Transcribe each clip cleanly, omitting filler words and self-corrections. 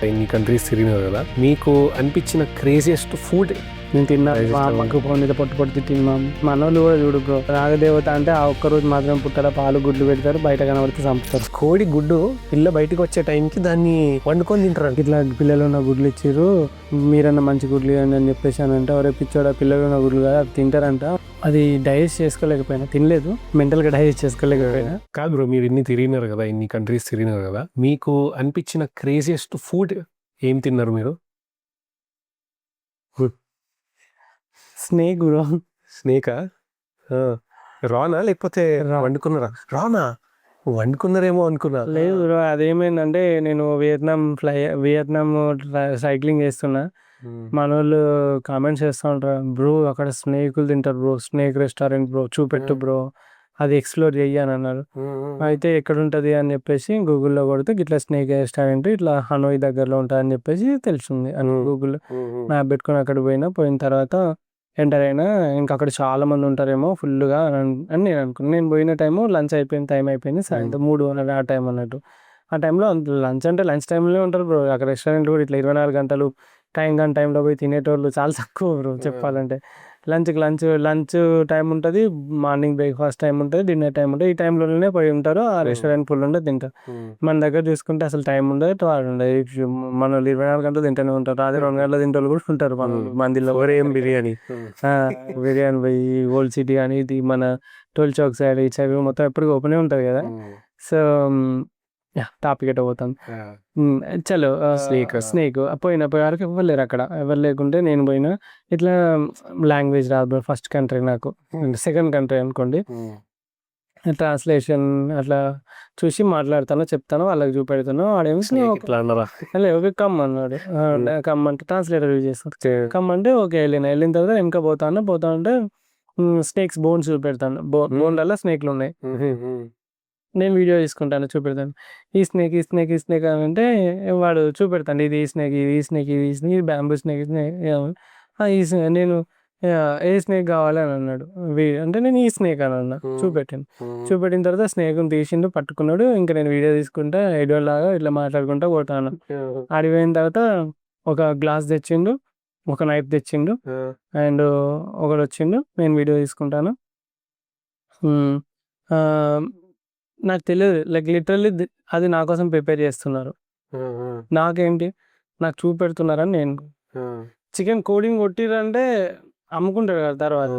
ఇన్ని కంట్రీస్ తిరిగినారు కదా, మీకు అనిపించిన క్రేజియస్ట్ ఫుడ్? నేను తిన్నా మా అమ్మకు ఫోన్ మీద పొట్టు తిన్నాం. మనోళ్ళు కూడా చూడు బ్రో, నాగదేవత అంటే ఆ ఒక్కరోజు మాత్రం పుట్టడ పాలు గుడ్లు పెడతారు, బయట కనబడితే చంపుతారు. కోడి గుడ్డు పిల్ల బయటకు వచ్చే టైంకి దాన్ని వండుకొని తింటారు. ఇట్లా పిల్లలు ఉన్న గుడ్లు ఇచ్చిర్రు, మీరన్నా మంచి గుడ్లు ఇవ్వండి అని చెప్పేసి అని అంటే, ఒరే పిచ్చోడా పిల్లలు ఉన్న గుడ్లు కదా అది తింటారంట. అది డైజెస్ట్ చేసుకోలేకపోయినా, తినలేదు, మెంటల్గా డైజెస్ట్ చేసుకోలేకపోయినా. కాదు బ్రో, మీరు ఇన్ని తిరిగినారు కదా, ఇన్ని కంట్రీస్ తిరిగినారు కదా, మీకు అనిపించిన క్రేజియస్ట్ ఫుడ్ ఏం తిన్నారు మీరు? Snake bro. స్నేకా? రానా లేకపోతే వండుకున్నారా? రానా వండుకున్నారేమో అనుకున్నా. లేదు బ్రో, అదేమైందంటే నేను వియత్నాం సైక్లింగ్ చేస్తున్నా. మనోళ్ళు కామెంట్స్ చేస్తూ ఉంటారు, బ్రో అక్కడ స్నేకులు తింటారు బ్రో, స్నేక్ రెస్టారెంట్ బ్రో చూపెట్టు బ్రో, అది ఎక్స్ప్లోర్ చెయ్యని అన్నారు. అయితే ఎక్కడ ఉంటుంది అని చెప్పేసి గూగుల్లో కొడితే ఇట్లా స్నేక్ రెస్టారెంట్ ఇట్లా హనోయ్ దగ్గరలో ఉంటుంది అని చెప్పేసి తెలిసింది అని గూగుల్లో మ్యాప్ పెట్టుకుని అక్కడ పోయిన తర్వాత ఎంటర్ అయినా. ఇంకా అక్కడ చాలా మంది ఉంటారేమో ఫుల్గా అని నేను అనుకున్నాను. నేను పోయిన టైము లంచ్ టైం అయిపోయింది, సాయంత్రం 3 ఆ టైం అన్నట్టు. ఆ టైంలో లంచ్ అంటే లంచ్ టైంలో ఉంటారు బ్రో అక్కడ. రెస్టారెంట్ కూడా ఇట్లా 24 గంటలు టైంలో పోయి తినేటోళ్ళు చాలా తక్కువ బ్రో చెప్పాలంటే. లంచ్ టైం ఉంటుంది, మార్నింగ్ బ్రేక్ఫాస్ట్ టైం ఉంటుంది, డిన్నర్ టైం ఉంటుంది. ఈ టైంలోనే పోయి ఉంటారు, ఆ రెస్టారెంట్ ఫుల్ ఉంటే తింటారు. మన దగ్గర చూసుకుంటే అసలు టైం ఉండదు, వాడు ఉండదు. మన 24 గంటలు తింటూనే ఉంటారు, రాత్రి 2 గంటల తింటోళ్ళు కూడా ఉంటారు మన మందిలో. బిర్యానీ బిర్యానీ పోయి ఓల్డ్ సిటీ కానీ ఇది మన టోల్ చౌక్ సైడ్ ఈ సైడ్ మొత్తం ఎప్పటికీ ఓపెనే ఉంటుంది కదా. సో టాపిక్ ఎట్ట పోతాం. చలో స్నేక్ పోయిన వరకు ఎవరు లేరు అక్కడ. ఎవరు లేకుంటే నేను పోయినా. ఇట్లా లాంగ్వేజ్ రాదు ఫస్ట్ కంట్రీ నాకు, సెకండ్ కంట్రీ అనుకోండి. ట్రాన్స్లేషన్ అట్లా చూసి మాట్లాడతాను, చెప్తాను, వాళ్ళకి చూపెడతాను. ఆడేమో ఓకే కమ్ అన్నాడు. కమ్ అంటే ట్రాన్స్లేటర్ యూజ్ చేస్తాను. కమ్ అంటే ఓకే వెళ్ళిన తర్వాత వెనక పోతా ఉంటే స్నేక్స్ బోన్స్ చూపెడతాను. బోన్లలో స్నేక్లు ఉన్నాయి. నేను వీడియో తీసుకుంటాను, చూపెడతాను. ఈ స్నేక్ అని అంటే వాడు చూపెడతాను, ఇది ఈ స్నేక్ ఇది బ్యాంబూ స్నేక్ నేను ఏ స్నేక్ కావాలి అని అన్నాడు. అంటే నేను ఈ స్నేక్ అని అన్నా, చూపెట్టిన తర్వాత స్నేక్ని తీసిండు, పట్టుకున్నాడు. ఇంకా నేను వీడియో తీసుకుంటా లాగా ఇట్లా మాట్లాడుకుంటా పోతాను. ఆడిపోయిన తర్వాత ఒక గ్లాస్ తెచ్చిండు, ఒక నైఫ్ తెచ్చిండు, అండ్ ఒకడు వచ్చిండు. నేను వీడియో తీసుకుంటాను. నాకు తెలియదు, లైక్ లిటరల్లీ అది నా కోసం ప్రిపేర్ చేస్తున్నారు. నాకేంటి, నాకు చూపెడుతున్నారని నేను. చికెన్ కోడింగ్ కొట్టిరంటే అమ్ముకుంటాడు కదా తర్వాత.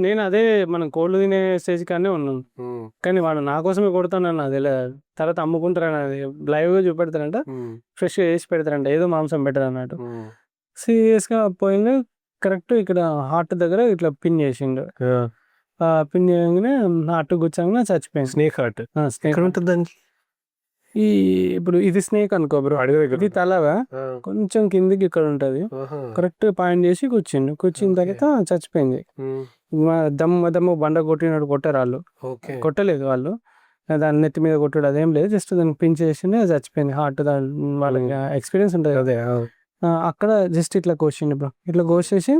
నేను అదే మనం కోళ్ళు తినే స్టేజ్ కానీ ఉన్నాను, కానీ వాడు నా కోసమే కొడతానని నాకు తెలియదు. తర్వాత అమ్ముకుంటారని అది లైవ్గా చూపెడతారంట, ఫ్రెష్గా చేసి పెడతారంట, ఏదో మాంసం పెట్టరు అన్నట్టు. సీరియస్గా పోయింది. కరెక్ట్ ఇక్కడ హార్ట్ దగ్గర ఇట్లా పిన్ చేసిండు. పిన్ చేయగానే హార్ట్ గుచ్చాగానే చచ్చిపోయింది. స్నేక్ హార్ట్ స్నేక్ ఉంటుంది దానికి. ఈ ఇప్పుడు ఇది స్నేక్ అనుకో బ్రో, ఇది తలగా కొంచెం కిందికి ఇక్కడ ఉంటది. కరెక్ట్ పాయింట్ చేసి కూర్చిన తర్వాత చచ్చిపోయింది. దమ్ము బండ కొట్టినట్టు కొట్టారు వాళ్ళు, కొట్టలేదు వాళ్ళు, దాని నెత్తి మీద కొట్టాడు అదేం లేదు, జస్ట్ దాన్ని పిన్ చేసి చచ్చిపోయింది. హార్ట్ వాళ్ళకి ఎక్స్పీరియన్స్ ఉంటుంది కదా. అక్కడ జస్ట్ ఇట్లా కోసిండు బ్రో, ఇట్లా కోసేసి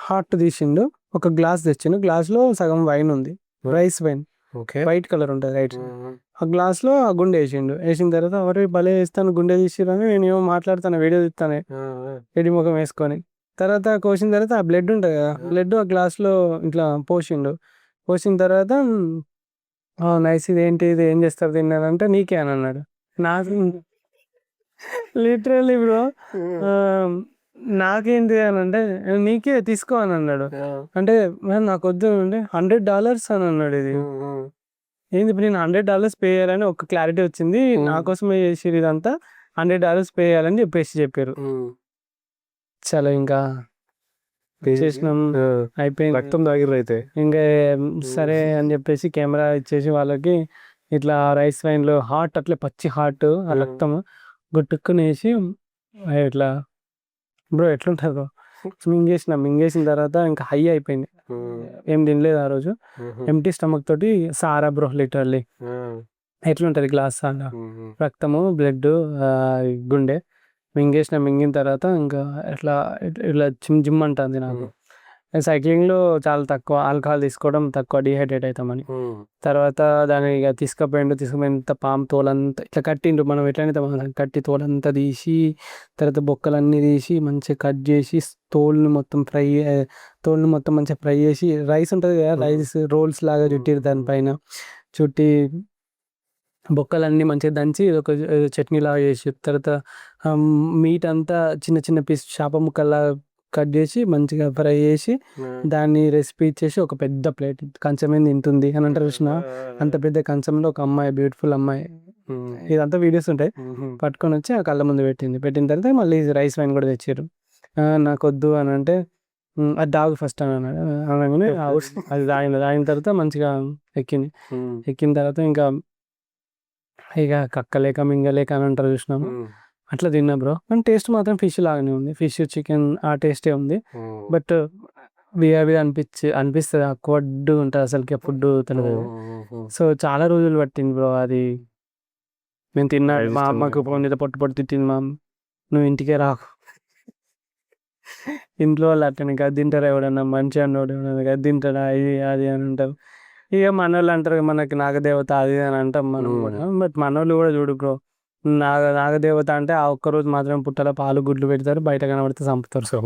హార్ట్ తీసిండు. ఒక గ్లాస్ తెచ్చిండు, గ్లాస్ లో సగం వైన్ ఉంది, రైస్ వైన్, వైట్ కలర్ ఉంటుంది రైట్. ఆ గ్లాస్ లో ఆ గుండె వేసిన తర్వాత ఎవరు భలే వేస్తాను గుండె తీసిరని నేను ఏమో మాట్లాడుతాను, వీడియో తీస్తాను ఎడి ముఖం వేసుకొని. తర్వాత కోసిన తర్వాత ఆ బ్లడ్ ఉంటుంది కదా, బ్లడ్ ఆ గ్లాస్ లో ఇట్లా పోసిన తర్వాత నైస్, ఇది ఏంటి, ఇది ఏం చేస్తారు తిన్నారంటే నీకే అని అన్నాడు. నాకు లిటరల్లీ బ్రో నాకేంటి అని అంటే నీకే తీసుకో అని అన్నాడు. అంటే నాకు వద్దు అంటే $100 అని అన్నాడు. ఇది ఏంది ఇప్పుడు నేను $100 పే చేయాలని ఒక క్లారిటీ వచ్చింది, నా కోసమే చేసిరు ఇదంతా, $100 పే చేయాలని చెప్పారు. చాలా ఇంకా చేసినాం, అయిపోయింది, రక్తం తాగిర్రు అయితే. ఇంకా సరే అని చెప్పేసి కెమెరా ఇచ్చేసి వాళ్ళకి ఇట్లా రైస్ వైన్లో హార్ట్ అట్లా పచ్చి హార్ట్ ఆ రక్తం గుట్టుక్కుని వేసి ఇట్లా బ్రో ఎట్లుంటుందో మింగేసిన తర్వాత ఇంకా హై అయిపోయింది. ఏం తినలేదు ఆ రోజు, ఎంటీ స్టమక్ తోటి సారా బ్రో. లిటరల్లీ ఎట్లుంటది గ్లాస్ సారా, రక్తము, బ్లడ్, గుండె మింగిన తర్వాత ఇంకా ఇట్లా జిమ్ అంటుంది నాకు. సైక్లింగ్‌లో చాలా తక్కువ ఆల్కహాల్ తీసుకోవడం తక్కువ, డీహైడ్రేట్ అయితామని. తర్వాత దాన్ని ఇగ తీసుకుపోయిండు పాము తోలంతా ఇట్లా కట్టిండ్రు. మనం ఎట్లనైతే కట్టి తోలంతా తీసి, తర్వాత బొక్కలన్నీ తీసి మంచిగా కట్ చేసి తోలుని మొత్తం మంచిగా ఫ్రై చేసి, రైస్ ఉంటది కదా, రైస్ రోల్స్ లాగా చుట్టిర్రు దానిపైన. చుట్టి బొక్కలన్నీ మంచిగా దంచి ఒక చట్నీ లాగా చేసిర్రు. తర్వాత మీట్ అంతా చిన్న చిన్న పీస్ చేప ముక్కల్లాగా కట్ చేసి మంచిగా ఫ్రై చేసి దాన్ని రెసిపీ ఇచ్చేసి ఒక పెద్ద ప్లేట్ కంచం తింటుంది అని అంటారు చూసినావా? అంత పెద్ద కంచంలో ఒక అమ్మాయి, బ్యూటిఫుల్ అమ్మాయి, ఇదంతా వీడియోస్ ఉంటాయి, పట్టుకొని వచ్చి ఆ కళ్ళ ముందు పెట్టిన తర్వాత మళ్ళీ రైస్ వైన్ కూడా తెచ్చిర్రు. నాకొద్దు అని అంటే అది తాగు ఫస్ట్ అని అన్నాడు. అనగానే అది తాగిన తర్వాత మంచిగా ఎక్కిన తర్వాత ఇక కక్కలేక మింగలేక అని అంటారు చూసినాము, అట్లా తిన్నా బ్రో. కానీ టేస్ట్ మాత్రం ఫిష్ లాగానే ఉంది, ఫిష్ చికెన్ ఆ టేస్టే ఉంది. బట్ అవి అనిపిస్తుంది అక్వర్డ్ ఉంటుంది అసలుకి ఫుడ్ తినదు. సో చాలా రోజులు పట్టింది బ్రో అది. నేను తిన్నా, మా అమ్మకు ఫోన్ చేస్తే పొట్టు తిట్టింది, మా అమ్మ నువ్వు ఇంటికే రాకు, ఇంట్లో వాళ్ళు అట్లనే గది తింటారా, ఎవడన్నా మంచి అన్నోడు ఎవడన్నా గది తింటాడా, ఇది అది అని అంటారు. ఇక మనోళ్ళు అంటారు మనకి నాగదేవత అది అని అంటాం మనం కూడా. బట్ మనోళ్ళు కూడా చూడు బ్రో, నాగదేవత అంటే ఆ ఒక్కరోజు మాత్రం పుట్టలో పాలు గుడ్లు పెడతారు, బయట కనబడితే చంపుతారు. సో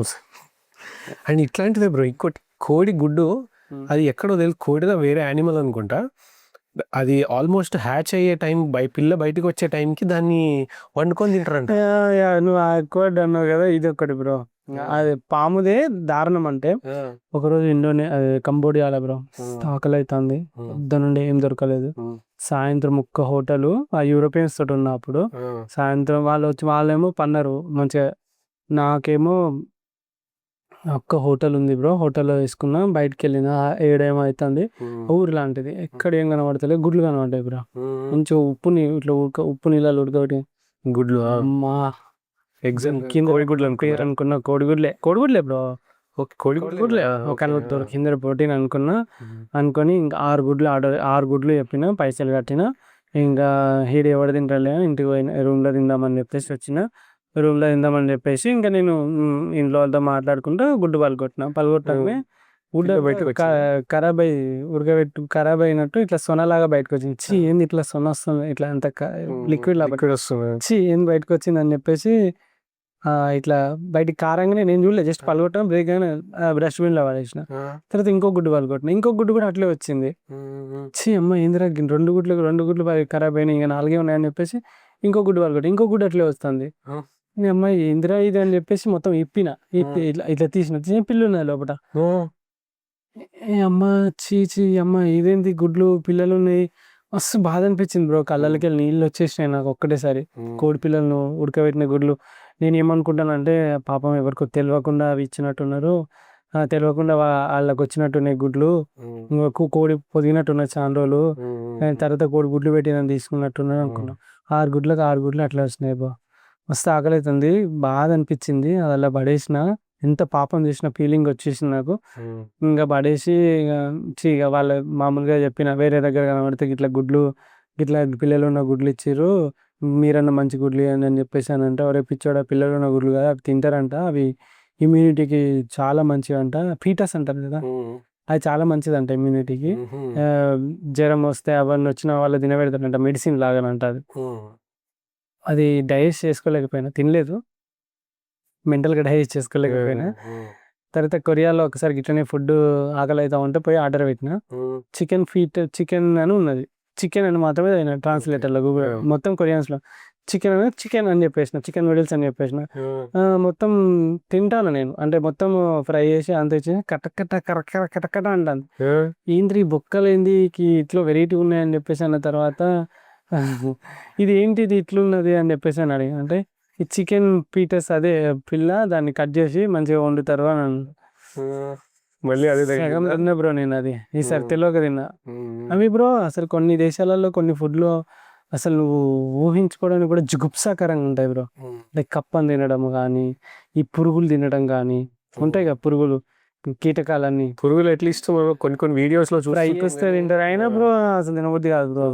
అండ్ ఇట్లాంటిదే బ్రో ఇంకోటి, కోడి గుడ్డు అది ఎక్కడో తెలుసు, కోడిదా వేరే యానిమల్ అనుకుంటా, అది ఆల్మోస్ట్ హ్యాచ్ అయ్యే టైం పిల్ల బయటకు వచ్చే టైంకి దాన్ని వండుకొని తింటారంట. నువ్వు అక్వర్డ్ అన్నావు కదా, ఇది ఒకటి బ్రో. అది పాముదే దారుణం అంటే, ఒకరోజు కంబోడియాలో బ్రో ఆకలి అవుతుంది, పొద్దునుండి ఏం దొరకలేదు. సాయంత్రం ఒక్క హోటల్ ఆ యూరోపియన్స్ తోటి ఉన్నప్పుడు సాయంత్రం వాళ్ళేమో పన్నారు మంచిగా, నాకేమో ఒక్క హోటల్ ఉంది బ్రో, హోటల్లో వేసుకున్నా, బయటకు వెళ్ళిన 7 అవుతుంది, ఊరు లాంటిది, ఎక్కడ ఏం కనబడతలేదు, గుడ్లు కనబడతాయి బ్రో, మంచిగా ఉప్పు నీళ్ళలో ఉడకబెట్టి గుడ్లు మా కోడిగుడ్లు పేరు అనుకున్నా, కోడిగుడ్లే బ్రో, కోడిగుడ్లే కింద ప్రోటీన్ అనుకొని ఇంకా 6 గుడ్లు చెప్పిన, పైసలు కట్టిన. ఇంకా హీడు ఎవరు తింటారులే ఇంటికి పోయిన, రూమ్లో తిందామని చెప్పేసి ఇంకా నేను ఇంట్లో వాళ్ళతో మాట్లాడుకుంటూ గుడ్డు పగలగొట్టగానే గుడ్డ ఖరాబ్ అయినట్టు ఇట్లా సొనలాగా బయటకు వచ్చింది. ఏంది ఇట్లా సొన వస్తుంది, ఇట్లా అంత లిక్విడ్ వస్తుంది, ఏంది బయటకు వచ్చింది అని చెప్పేసి ఇట్లా బయటికి కారంగానే నేను చూడలేదు, జస్ట్ పగలగొట్టడం బ్రేక్ గానే డస్ట్బిన్లో పడేసిన. తర్వాత ఇంకో గుడ్డు పగలగొట్టిన, ఇంకో గుడ్డు కూడా అట్లే వచ్చింది. అమ్మ ఏందిరా 2 గుడ్లు ఖరాబ్ అయినాయి, ఇంకా 4 ఉన్నాయని చెప్పేసి ఇంకో గుడ్డు పగలగొట్టి, ఇంకో గుడ్డు అట్లే వస్తుంది. అమ్మ ఏందిరా ఇది అని చెప్పేసి మొత్తం ఇప్పి ఇట్లా తీసిన పిల్లు ఉన్నాయి లోపల. అమ్మ అమ్మ ఇదేంటి గుడ్లు పిల్లలు ఉన్నాయి, మస్తు బాధ అనిపించింది బ్రో, కళ్ళకి నీళ్ళు వచ్చేసినాయి నాకు ఒక్కటేసారి. కోడి పిల్లలను ఉడకబెట్టిన గుడ్లు, నేను ఏమనుకుంటానంటే పాపం ఎవరికో తెలియకుండా అవి ఇచ్చినట్టున్నారు, తెలియకుండా వాళ్ళకి వచ్చినట్టున్నాయి గుడ్లు, కోడి పొదిగినట్టున్నాయి చాలా రోజులు, తర్వాత కోడి గుడ్లు పెట్టి నన్ను తీసుకున్నట్టున్నారు అనుకున్నాను. 6 గుడ్లు అట్లా వచ్చినాయి బ్రో, మస్తు ఆకలి అవుతుంది, బాధ అనిపించింది, అది అలా పడేసిన, ఎంత పాపం చేసిన ఫీలింగ్ వచ్చేసింది నాకు. ఇంకా పడేసి ఇక వాళ్ళు మామూలుగా చెప్పిన, వేరే దగ్గర కనబడితే ఇట్లా పిల్లలు ఉన్న గుడ్లు ఇచ్చిర్రు, మీరన్నా మంచి గుడ్లు ఇవ్వండి అని చెప్పేసి అని అంటే, ఒరే పిచ్చోడా పిల్లలు ఉన్న గుడ్లు కదా అవి తింటారంట, అవి ఇమ్యూనిటీకి చాలా మంచివి అంట, ఫీటస్ అంటారు కదా, అది చాలా మంచిదంట ఇమ్యూనిటీకి, జ్వరం వస్తే అవన్నీ వచ్చిన వాళ్ళు తినబెడతారంట, మెడిసిన్ లాగానంట అది డైజెస్ట్ చేసుకోలేకపోయినా, తినలేదు, మెంటల్గా డైజెస్ట్ చేసుకోలేకపోయినా. తర్వాత కొరియాలో ఒకసారి ఇట్లనే ఫుడ్ ఆకలి అవుతా ఉంటే పోయి ఆర్డర్ పెట్టిన, చికెన్ అని ఉన్నది, చికెన్ అని మాత్రమే అయినా ట్రాన్స్లేటర్లో గూగుల్ మొత్తం కొరియన్స్లో చికెన్ అని చెప్పేసిన, చికెన్ నూడిల్స్ అని చెప్పేసిన. మొత్తం తింటాను నేను, అంటే మొత్తం ఫ్రై చేసి అంత ఇచ్చి కటకట అంటాను, ఏంటి బొక్కలు ఏంది ఇట్లా వెరైటీ ఉన్నాయని చెప్పేసి అన్న తర్వాత ఇది ఏంటిది ఇట్లున్నది అని చెప్పేసి అని అడిగి, అంటే ఈ చికెన్ పీటస్ అదే పిల్ల, దాన్ని కట్ చేసి మంచిగా వండుతారు అని మళ్ళీ అదే తిన్నా బ్రో నేను, అది ఈసారి తెలియక తిన్నా. అవి బ్రో అసలు కొన్ని దేశాలలో కొన్ని ఫుడ్లో అసలు నువ్వు ఊహించుకోవడానికి కూడా జుగుప్సాకరంగా ఉంటాయి బ్రో, లైక్ కప్పని తినడం కానీ, ఈ పురుగులు తినడం కానీ ఉంటాయి కదా, కీటకాలన్నీ, పురుగులు ఎట్లీస్ట్ కొన్ని వీడియోస్ లో ట్రై చేస్తే తింటారు, అయినా బ్రో అసలు తినబుద్ధి కాదు బ్రో,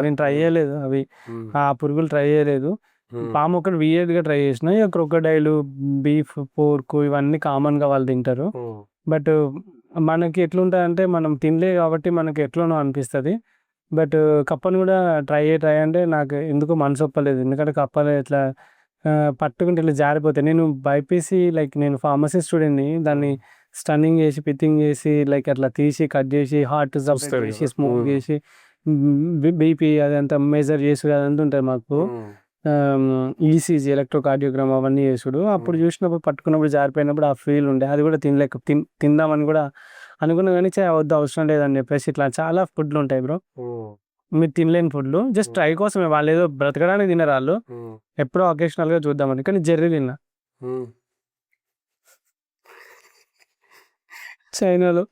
నేను ట్రై చేయలేదు అవి, ఆ పురుగులు ట్రై చేయలేదు. పాము ఒకటి వియర్డ్ గా ట్రై చేసిన, ఇక క్రొకడైల్, బీఫ్, పోర్క్ ఇవన్నీ కామన్ గా వాళ్ళు తింటారు, బట్ మనకి ఎట్లుంటదంటే మనం తినలే కాబట్టి మనకి ఎట్లనో అనిపిస్తది. బట్ కప్పను గూడా ట్రై అంటే నాకు ఎందుకో మనసు ఒప్పలేదు. ఎందుకంటే కప్పలు ఇట్లా పట్టుకుంటే ఇట్లా జారిపోతాయి. నేను బైపీసీ లైక్ నేను ఫార్మసీ స్టూడెంట్‌ని. దాన్ని స్టన్నింగ్ జేసి, పిత్తింగ్ జేసి లైక్ అట్లా తీసి, కట్ జేసి, హార్ట్ సెపరేట్ చూస్తారు జేసి, కదా. స్మోక్ జేసి, బీపీ అదంతా మెజర్ చేసుడు అదంతా ఉంటది మాకు. ఈసీజీ, ఎలక్ట్రోకార్డియోగ్రామ్ అవన్నీ చేసుడు. అప్పుడు చూసినప్పుడు పట్టుకున్నప్పుడు జారిపోయినప్పుడు ఆ ఫీల్ ఉండే. అది కూడా తిందామని కూడా అనుకున్నా కానీ వద్దు అవసరం లేదని చెప్పేసి ఇట్లా చాలా ఫుడ్లు ఉంటాయి బ్రో. మీరు తినలేని ఫుడ్లు జస్ట్ ట్రై కోసమే. వాళ్ళు ఏదో బ్రతకడానికి తినరు వాళ్ళు, ఎప్పుడో అకేషనల్గా చూద్దామని. కానీ జెర్రీ తిన్నా చైనాలో,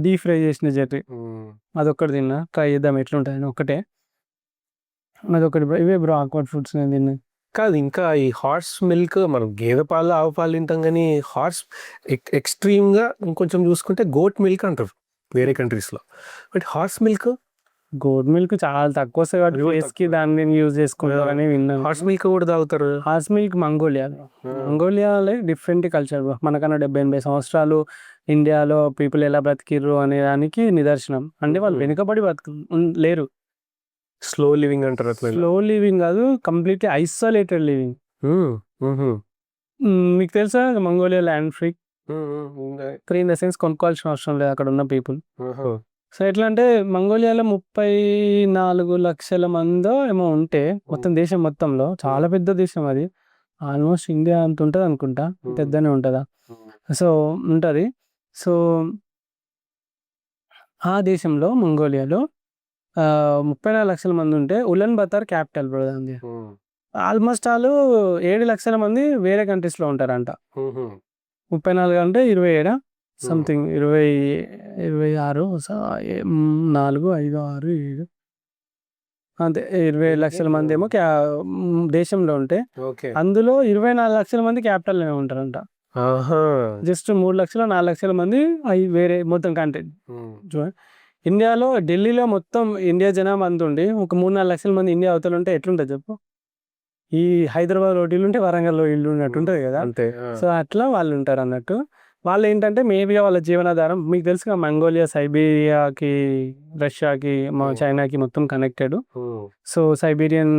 డీప్ ఫ్రై చేసిన జెర్రీ అదొక్కటి తిన్నా. ట్రై చేద్దాం ఎట్లుంటుంది ఒక్కటే, అదొకటి. ఇవే బ్రో ఆక్వర్డ్ ఫుడ్స్ నేను తిన్నా. కాదు, ఇంకా ఈ హార్స్ మిల్క్, మనం గేదె పాలు ఆవు పాలు తింటాం కానీ హార్స్ ఎక్స్ట్రీమ్గా ఇంకొంచెం చూసుకుంటే గోట్ మిల్క్ అంటారు వేరే కంట్రీస్లో. But horse milk, goat milk చాలా తక్కువ వస్తాయి కాబట్టి ఫేస్కి దాన్ని యూజ్ చేసుకుంటారని విన్నాను. హార్స్ మిల్క్ కూడా తాగుతారు. హార్స్ మిల్క్ మంగోలియాలో డిఫరెంట్ కల్చర్. మనకన్నా 70-80 సంవత్సరాలు ఇండియాలో పీపుల్ ఎలా బ్రతికిర్రు అనే దానికి నిదర్శనం. అంటే వాళ్ళు వెనుకబడి లేరు. స్లో లివింగ్ అంటారు అట్లా. స్లో లివింగ్ కాదు, కంప్లీట్లీ ఐసోలేటెడ్ లివింగ్. మీకు తెలుసా Mongolia land free in the sense కొనుక్కోవాల్సిన అవసరం లేదు అక్కడ ఉన్న పీపుల్. సో ఎట్లా అంటే మంగోలియాలో 34 లక్షల మందో ఏమో ఉంటే మొత్తం దేశం మొత్తంలో, చాలా పెద్ద దేశం అది. ఆల్మోస్ట్ ఇండియా అంత ఉంటుంది అనుకుంటా, పెద్దనే ఉంటుందా. సో ఉంటుంది. సో ఆ దేశంలో మంగోలియాలో 34 లక్షల మంది ఉంటే ఉలన్ బతార్ క్యాపిటల్ బ్రో దాన్ని. ఆల్మోస్ట్ వాళ్ళు 7 లక్షల మంది వేరే కంట్రీస్లో ఉంటారంట. 34 అంటే 27 సంథింగ్, 26 4 5 6 7 అంతే 20 లక్షల మంది ఏమో దేశంలో ఉంటే, అందులో 24 లక్షల మంది క్యాపిటల్లోనే ఉంటారంట. జస్ట్ 3 లక్షల 4 లక్షల మంది అవి వేరే మొత్తం కంట్రీ. ఇండియాలో ఢిల్లీలో మొత్తం ఇండియా జనాభా అంత ఉండి ఒక 3-4 లక్షల మంది ఇండియా అవతల ఉంటే ఎట్లుంటుంది చెప్పు. ఈ హైదరాబాద్ ఇల్లు ఉంటే వరంగల్లో ఇల్లు ఉన్నట్టు ఉంటుంది కదా. సో అట్లా వాళ్ళు ఉంటారు అన్నట్టు. వాళ్ళు ఏంటంటే మేబీ వాళ్ళ జీవనాధారం మీకు తెలుసుగా, మంగోలియా సైబీరియాకి, రష్యాకి, చైనాకి మొత్తం కనెక్టెడ్. సో సైబీరియన్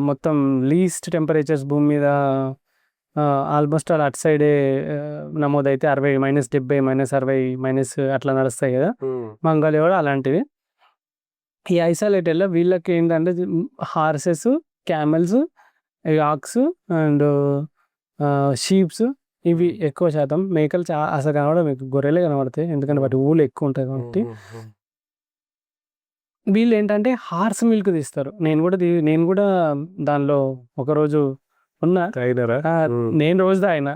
మొత్తం లీస్ట్ టెంపరేచర్స్ భూమి మీద ఆల్మోస్ట్ అటు సైడే నమోదైతే 60, -70, -60, అట్లా నడుస్తాయి కదా. మంగోలియా కూడా అలాంటివి. ఈ ఐసోలేటెడ్లో వీళ్ళకి ఏంటంటే horses, camels, aux and sheeps, ఇవి ఎక్కువ శాతం. మేకలు అసలు కనబడ, మీకు గొర్రెలే కనబడతాయి ఎందుకంటే వాటి ఊళ్ళు ఎక్కువ ఉంటాయి కాబట్టి. వీళ్ళు ఏంటంటే హార్స్ మిల్క్ తీస్తారు. నేను కూడా దానిలో ఒకరోజు ఉన్నా. నేను రోజు తాగినా.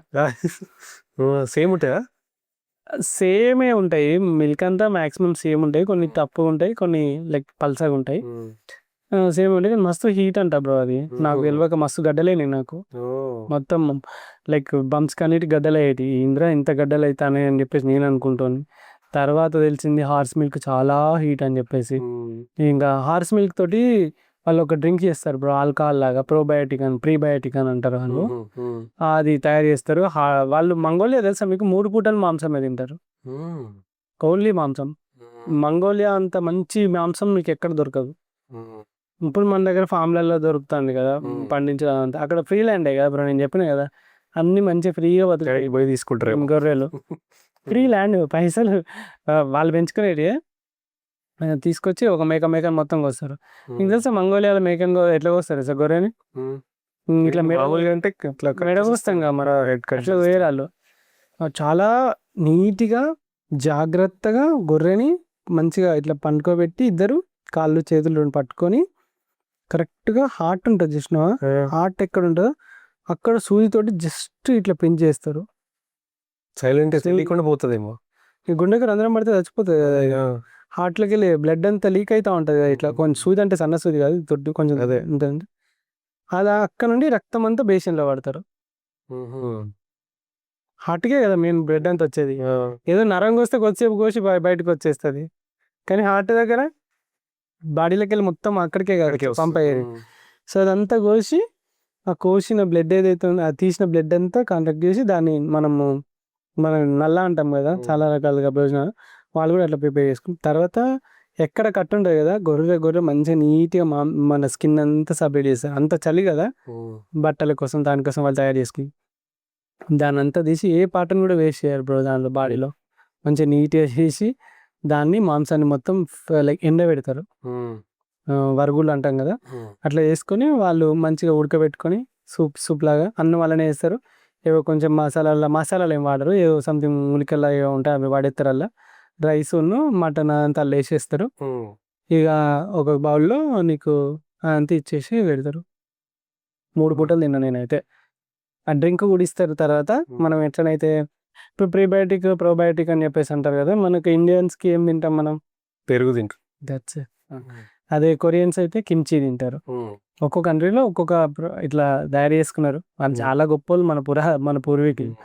సేమ్ ఉంటాయా? సేమే ఉంటాయి, మిల్క్ అంతా మ్యాక్సిమం సేమ్ ఉంటాయి. కొన్ని తక్కువ ఉంటాయి, కొన్ని లైక్ పల్సగా ఉంటాయి. సేమ్ ఉంటాయి కానీ మస్తు హీట్ అంట బ్రో అది. నాకు తెలియక మస్తు గడ్డలేని నాకు మొత్తం లైక్ బంప్స్ కన్నిటి గడ్డలు అయ్యేటి. ఇంత గడ్డలు అవుతానే అని చెప్పేసి నేను అనుకుంటాను. తర్వాత తెలిసింది హార్స్ మిల్క్ చాలా హీట్ అని చెప్పేసి. ఇంకా హార్స్ మిల్క్ తోటి వాళ్ళు ఒక డ్రింక్ చేస్తారు బ్రో, ఆల్కహాల్ లాగా, ప్రీబయోటిక్ అని అంటారు వాళ్ళు. అది తయారు చేస్తారు. వాళ్ళు మంగోలియా తెలుసా మీకు, 3 పూటలు మాంసమే తింటారు, ఓన్లీ మాంసం. మంగోలియా అంత మంచి మాంసం మీకు ఎక్కడ దొరకదు. ఇప్పుడు మన దగ్గర ఫామ్లలో దొరుకుతుంది కదా పండించడం అంతా, అక్కడ ఫ్రీ ల్యాండే కదా బ్రో. నేను చెప్పిన కదా అన్ని మంచిగా ఫ్రీగా పోయి తీసుకుంటారు గొర్రెలు. ఫ్రీ ల్యాండ్, పైసలు వాళ్ళు పెంచుకునేటి తీసుకొచ్చి ఒక మేకను మొత్తం కోస్తారు. మీకు తెలుసా మంగోలియాలో మేకను ఎట్లా కోస్తారు సార్ గొర్రెని? ఇట్లా మెడ కోస్తాం కదా మన, అట్లా వేరే వాళ్ళు చాలా నీట్గా జాగ్రత్తగా గొర్రెని మంచిగా ఇట్లా పండుకోబెట్టి, ఇద్దరు కాళ్ళు చేతులు పట్టుకొని కరెక్ట్గా హార్ట్ ఉంటుంది చూసినావా, హార్ట్ ఎక్కడ ఉంటుందో అక్కడ సూదితోటి జస్ట్ ఇట్లా పించ్ చేస్తారు. సైలెంట్ తెలియకుండా పోతుందేమో. ఈ గుండెకి రంధ్రం పడితే చచ్చిపోతుంది కదా. హార్ట్లోకి వెళ్ళి బ్లడ్ అంతా లీక్ అవుతూ ఉంటుంది కదా. ఇట్లా కొంచెం సూది అంటే సన్న సూది కాదు, దొడ్డు కొంచెం అదే ఉంటుంది. అది అక్కడ నుండి రక్తం అంతా బేసిన్లో పడతారు. హార్ట్కే కదా మెయిన్ బ్లడ్ అంతా వచ్చేది. ఏదో నరం వస్తే కొద్దిసేపు కోసి బయటకు వచ్చేస్తుంది, కానీ హార్ట్ దగ్గర బాడీలోకి వెళ్ళి మొత్తం అక్కడికే పంప్ అయ్యేది. సో అదంతా కోసిన బ్లడ్ ఏదైతే ఉందో, అది తీసిన బ్లడ్ అంతా కాంటాక్ట్ చేసి దాన్ని మనము మనం నల్ల అంటాం కదా చాలా రకాలుగా భోజనాలు, వాళ్ళు కూడా అట్లా ప్రిపేర్ చేసుకుని తర్వాత ఎక్కడ కట్టు ఉంటుంది కదా గొర్రె మంచిగా నీట్గా మన స్కిన్ అంతా సపరేట్ చేస్తారు. అంత చలి కదా బట్టల కోసం దానికోసం వాళ్ళు తయారు చేసుకుని దాన్ని అంతా తీసి ఏ పాటను కూడా వేస్ట్ చేయరు బ్రో. దాంట్లో బాడీలో మంచిగా నీట్గా చేసి దాన్ని మాంసాన్ని మొత్తం లైక్ ఎండబెడతారు, వరుగులు అంటాం కదా అట్లా చేసుకొని వాళ్ళు మంచిగా ఉడకబెట్టుకొని సూప్ లాగా అన్నం వాళ్ళనే వేస్తారు. ఏవో కొంచెం మసాలాలు ఏం వాడరు, ఏవో సంథింగ్ ఉలికల్లా ఏవో ఉంటాయి అవి వాడేస్తారు. అలా రైస్ మటన్ అంతా అలా వేసేస్తారు. ఇక ఒక బౌల్లో నీకు అంతా ఇచ్చేసి పెడతారు. 3 పూటలు తిన్నా నేనైతే. ఆ డ్రింక్ కూడా ఇస్తారు. తర్వాత మనం ఎట్లనైతే ఇప్పుడు ప్రీబయోటిక్ ప్రోబయోటిక్ అని చెప్పేసి అంటారు కదా, మనకి ఇండియన్స్కి ఏం తింటాం మనం? పెరుగు తింటారు. దట్స్ అదే కొరియన్స్ అయితే కిమ్చి తింటారు. ఒక్కొక్క కంట్రీలో ఒక్కొక్క ఇట్లా తయారు చేసుకున్నారు. వాళ్ళు చాలా గొప్పలు మన పూర్వీకులు.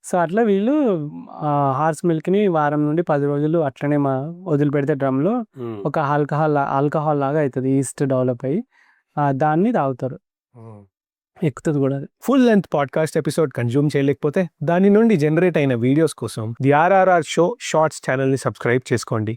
సో అట్లా వీళ్ళు హార్స్ మిల్క్ని వారం నుండి 10 రోజులు అట్లనే వదిలిపెడితే డ్రమ్లో ఒక ఆల్కహాల్ లాగా అవుతుంది, ఈస్ట్ డెవలప్ అయ్యి దాన్ని తాగుతారు. ఎక్కుతుంది కూడా. Full length podcast episode consume చేయలేకపోతే దాని నుండి జనరేట్ అయిన వీడియోస్ కోసం ది RRR షో షార్ట్స్ ఛానల్ని సబ్స్క్రైబ్ చేసుకోండి.